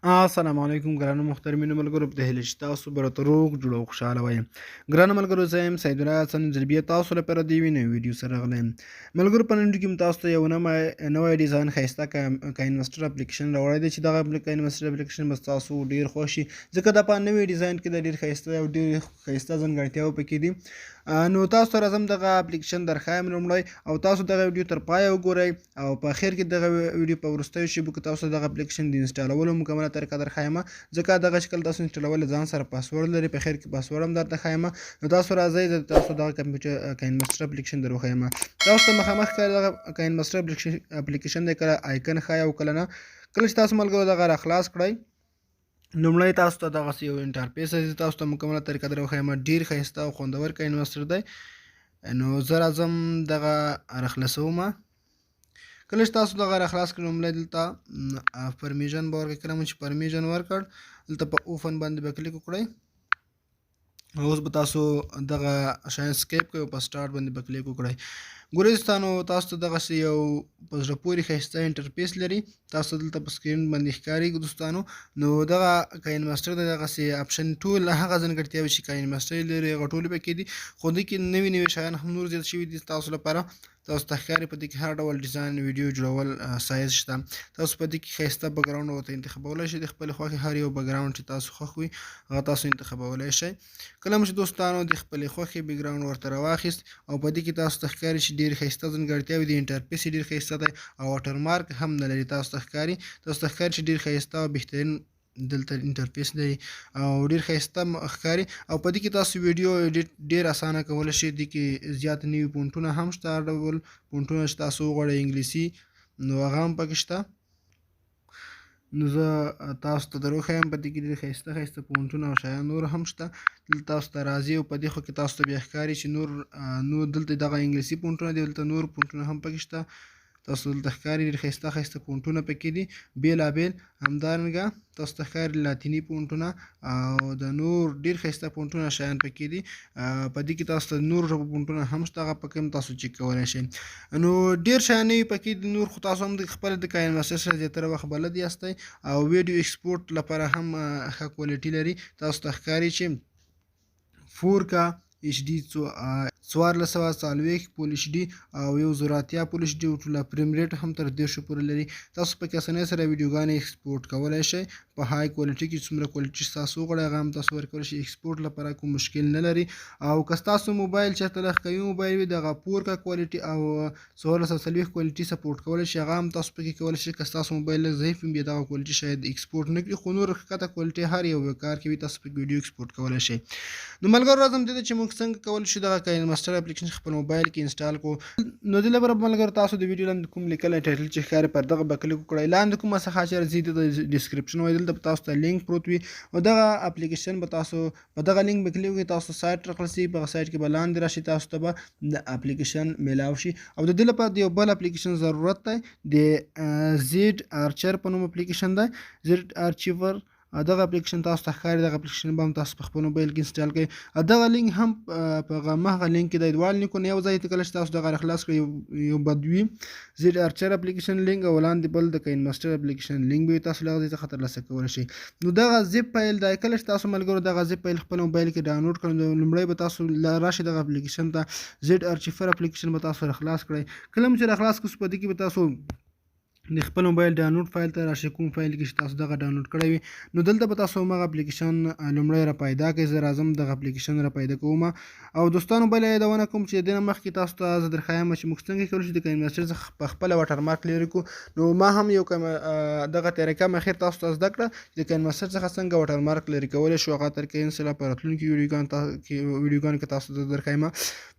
السلام علیکم ګرانو محترمینو ملګرو په هیله چې تاسو به راته روغ جوړ او خوشحاله وئ. ګرانو ملګرو زه یم سید الله حسن ځل بیا تاسو لپاره د یوې نوې ویډیو سره راغلی یم. ملګرو په نن ویډیو کې م تاسو ته یو نوی ډیزاین ښایسته کاینمسټر اپلیکیشن راوړی دی چې دغه کاینمسټر اپلیکیشن به ستاسو ډېر خوښ شي ځکه دا په نوي ډیزاین کې د ډېر ښایسته او ډېر ښایسته ځانګړتیاو پکې دي. نو تاسو ته راځم دغه اپلیکیشن درښایم لومړی او تاسو دغه ویډیو تر پایه وګورئ او په اخر کې دغه ویډیو په وروستیو شیبو کې تاسو دغه اپلیکیشن د انسټالولو مکمله طریقه درښایم ځکه دغه شکل تاسو انسټالول ځان سره پاسورډ لري په خیر کې پاسورډ هم درته ښایم. نو تاسو راځئ زه تاسو دغه کمپیوټر کاینمسټر اپلیکیشن در وښیم. تاسو ته مخامخ ښکاري دغه کاینمسټر اپلیکیشن دی کله آیکن ښایي او کله نه. کله چې تاسو ملګرو دغه راخلاص کړئ لومړی تاسو ته دغسې یو انټرفیس راځي تاسو ته مکمله طریقه در وښیم. ډېر ښایسته او خوندور کاینمسټر دی. نو زه راځم دغه راخلاصومه. کله چې تاسو دغه راخلاص کړئ لومړی دلته پرمیژن به ورکړئ. کله مو چې پرمیژن ورکړ دلته په اوپن باندې به کلیک وکړئ. اوس به تاسو دغه شیان سکیپ کوئ او په سټارټ باندې به کلیک وکړئ. ګورئ دوستانو تاسو ته دغسې یو په زړه پورې ښایسته انټرفیس لري. تاسو دلته په سکرین باندې ښکاري دوستانو. نو دغه کاینمسټر د دغسې اپشن ټول هغه ځانګړتیاوې چې کاینمسټر لري هغه ټولې پکې دي خو دې کې نوي نوي شیان هم نور زیات شوي دي تاسو لپاره. تاسو ته ښکاري په دې کې هر ډول ډیزاین ویډیو جوړول سایز شته. تاسو په دې کې ښایسته بیکګراوند ورته انتخابولی شئ د خپلې خوښې هر یو بیکګراوند چې تاسو خوښ وي هغه تاسو انتخابولی شئ. کله مو چې دوستانو د خپلې خوښې بیکګراوند ورته راواخیست او په دې کې تاسو ته ښکاري چې ډېر ښایسته ځانګړتیاوې دي. انټرفیس یې ډېر ښایسته دی او واټرمارک هم نه لري. تاسو ته ښکاري چې ډېر ښایسته او بهترین دلته انټرفیس لري او ډېر ښایسته ښکاري او په دې کې تاسو ویډیو ایډیټ ډېر اسانه کولی شئ. دې کې زیات نوي فونټونه هم شته. هر ډول فونټونه چې تاسو وغواړئ انګلیسي نو هغه هم پکې شته. نو زه تاسو ته در وښیم په دې کې ډېر ښایسته ښایسته فونټونه او شیان نور هم شته. دلته تاسو ته راځي او په دې خوا کې تاسو ته بیا ښکاري چې نور دلته دغه انګلیسي فونټونه دي دلته نور فونټونه هم پکې شته. تاسو دلته ښکاري ډېر ښایسته ښایسته فونټونه پکې دي بېلابېل. همدارنګه تاسو ته ښکاري لاتیني فونټونه او د نور ډېر ښایسته فونټونه شیان پکې دي. په دې کې تاسو ته نور ژبو فونټونه هم شته هغه پکې هم تاسو چیک کولی شئ. نو ډېر شیان نوي پکې دي نور خو تاسو هم د خپل د کاینمسټر سره زیاتره وخت بلد یاستئ او ویډیو ایکسپورټ لپاره هم ښه کوالټي لري. تاسو ته ښکاري چې 4K HD 1440 فول HD او 1080 فول HD او ټوله فریم ریټ هم تر 1000 پورې لري. تاسو پکې اسانۍ سره ویډیوګانې ایکسپورټ کولی شئ په های کوالټي کې. څومره کوالټي چې تاسو وغواړئ هغه هم تاسو ورکولی شئ. ایکسپورټ لپاره کوم مشکل نه لري او که ستاسو موبایل چېرته لږ قوي موبایل وي دغه 4K کوالټي او 1440 کوالټي سپورټ کولی شي هغه هم تاسو پکې کولی شئ. که ستاسو موبایل لږ ضعیف وي بیا دغه کوالټي شاید ایکسپورټ نه کړي خو نور ښکته کوالټي هر یو کار کوي تاسو پکې ویډیو ایکسپورټ کولی شئ. نو ملګرو راځم دې ته چې موږ څنګه کولی شو دغه کاینمسټر اپلیکیشن خپل موبایل کې انسټال کړو. نو دې لپاره ملګرو تاسو د ویډیو لاندې کوم لیکلی ټایټل چې ښکاري پر دغه به کلیک وکړئ. لاندې کومه څخه چې راځي د ډسکرپشن وایي دلته به تاسو ته لینک پروت وي او دغه اپلیکیشن به تاسو په دغه لینک به کلیک وکړئ. تاسو سایټ راخلاصي په هغه سایټ کې به لاندې راشي تاسو ته به د اپلیکیشن میلاو شي او د دې لپاره د یو بل اپلیکیشن ضرورت دی. د زیډ آرچر په نوم اپلیکیشن دی. زیډ آرچیور دغه اپلیکیشن تاسو ته ښکاري. دغه اپلیکیشن به هم تاسو په خپل موبایل کې انسټال کړئ. دغه لینک هم په هماغه لینک کې دی. دواړه لینکونه یو ځای ته کله چې تاسو دغه راخلاص کړئ یو به دوي زیډ آرچر اپلیکیشن لینک او وړاندې بل د کاینمسټر اپلیکیشن لینک به تاسو له هغه ځای څخه ترلاسه کولی شئ. نو دغه زیپ فایل دی. کله چې تاسو ملګرو دغه زیپ فایل خپل موبایل کې ډاونلوډ کړئ نو لومړی به تاسو راشئ دغه اپلیکیشن ته. زیډ آرچیفر اپلیکیشن به تاسو راخلاص کړئ. کله مو چې راخلاص کړئ په دې کې به تاسو د خپل موبایل ډاونلوډ فایل ته راشئ. کوم فایل کې چې تاسو دغه ډاونلوډ کړی وي نو دلته به تاسو هماغه اپلیکیشن لومړی را پیدا کړئ. زه راځم دغه اپلیکیشن را پیدا کوم او دوستانو بله یادونه کوم چې د دې نه مخکې تاسو ته زه درښایم چې موږ څنګه کولی شو د کاینمسټر څخه په خپله واټرمارک لرې کړو. نو ما هم یو دغه طریقه مخیر تاسو ته زده کړه چې د کاینمسټر څخه څنګه واټرمارک لرې کولی شو. هغه طریقه انشاءالله په راتلونکي ویډیوګانو کې تاسو ته درښایم.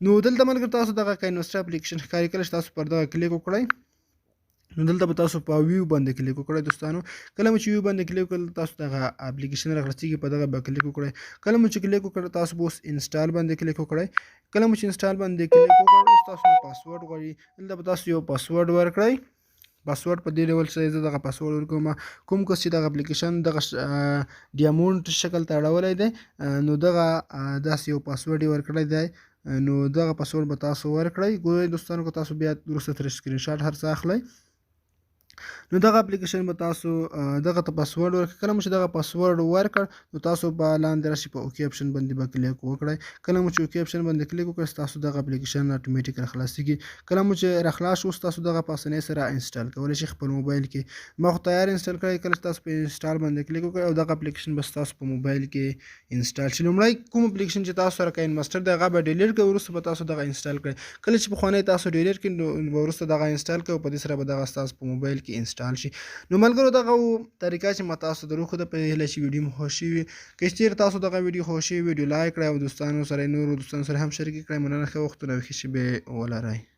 نو دلته ملګرو تاسو دغه کاینمسټر اپلیکیشن ښکاري. کله چې تاسو پر دغه کلیک وکړئ نو دلته به تاسو په ویو باندې کلیک وکړئ. دوستانو کله مو چې ویو باندې کلیک وکړل تاسو دغه اپلیکیشن راخلاصیږي په دغه به کلیک وکړئ. کله مو چې کلیک وکړ تاسو به اوس انسټال باندې کلیک وکړئ. کله مو چې انسټال باندې کلیک وکړ اوس تاسو نه پاسورډ غواړي. دلته به تاسو یو پاسورډ ورکړئ. پاسورډ په دې ډول چې زه دغه پاسورډ ورکوم. کوم کس چې دغه اپلیکیشن دغه ډیامونډ شکل ته اړولی دی نو دغه داسې یو پاسورډ یې ورکړی دی نو دغه پاسورډ به تاسو ورکړئ. ګورئ دوستانو که تاسو بیا وروسته ترې سکرین شاټ هر څه اخلئ نو دغه اپلیکیشن به تاسو دغه ته پاسورډ ورکړئ. کله مو چې دغه پاسورډ ورکړ نو تاسو به لاندې راشئ په اوکې اپشن باندې به کلیک وکړئ. کله مو چې اوکې اپشن باندې کلیک وکړئ ستاسو دغه اپلیکیشن اتوماتیک راخلاصیږي. کله مو چې راخلاص شو تاسو دغه په اسانۍ سره انسټال کولی شئ خپل موبایل کې. ما خو تیار انسټال کړی. کله چې تاسو په انسټال باندې کلیک وکړئ او دغه اپلیکیشن به ستاسو په موبایل کې انسټال شي. لومړی کوم اپلیکیشن چې تاسو سره کاین ماسټر دی هغه به ډیلیټ کړئ، وروسته به تاسو دغه انسټال کړئ. کله چې پخوانی تاسو ډیلیټ کړئ نو وروسته دغه انسټال کړئ او په دې سره به دغه ستاسو په موبایل کې انسټال شي. نو ملګرو دغه طریقه چې ما تاسو ته دروښوده په هیله چې ویډیو مو خوښ شوي وي. که چیرې تاسو دغه ویډیو خوښ شوي ویډیو لایک کړئ او دوستانو سره نورو دوستانو سره هم شریک کړئ. مننه، ښه وختونه او ښې شېبې ولرئ.